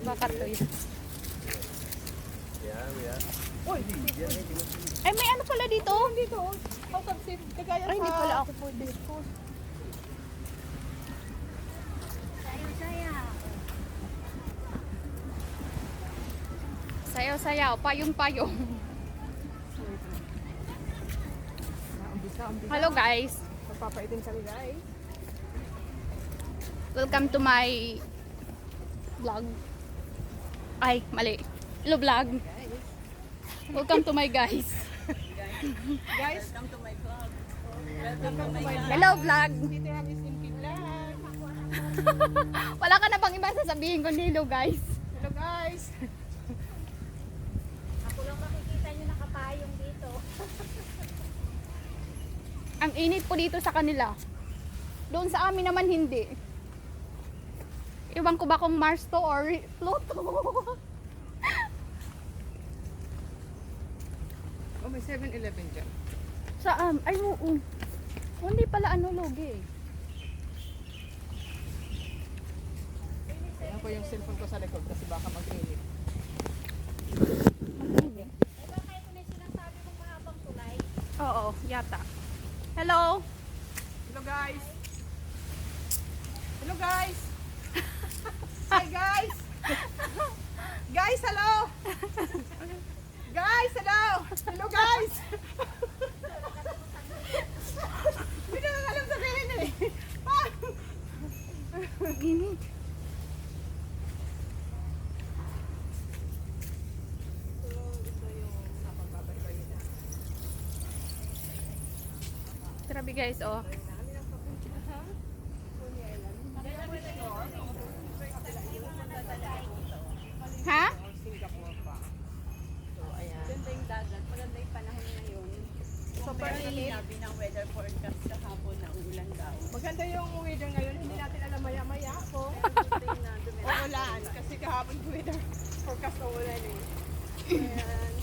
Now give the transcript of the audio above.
Baka to yun. Uy, Ay, may ano pala dito? dito. Out of seat. Kagaya Ay, hindi sa... pala ako pwede. Sayaw-sayaw, payong-payong. Umbisa. Hello guys. Magpapaitin kami guys. Welcome to my vlog. Ay, mali. Hello vlog. Welcome to my guys. Guys, welcome to my vlog. Welcome to my vlog. Hello vlog. Dito yung Stinky Vlog. Wala ka na bang iba sasabihin ko hello guys. Hello guys. Ako lang makikita nyo nakapayong dito. Ang init po dito sa kanila. Doon sa amin naman hindi. Iwan ko ba kung Mars to or Pluto? Oh, may 7-Eleven dyan. Saan? Ay, oo. Hindi pala ano logi. Ayan ko yung cellphone ko sa likod kasi baka mag-init. Mag-init. Eh baka ito na yung sinasabi mong mahabang tulay. Oo, yata. Hello? Hello guys. Hello guys. Hi guys. Guys, hello. Guys, hello. Hello guys. Hindi na lang alam sabihin eh. Init. Grabe guys, oh. Ha? Singapore pa. So, ayan. Ganda yung dagat, maganda yung panahon ngayon. Super Pero init. sinabi ng weather forecast kahapon na uulan daw. Maganda yung weather ngayon. Hindi natin alam maya-maya kung Gusto na uulan. Kasi kahapon weather forecast uulan eh. Ayan.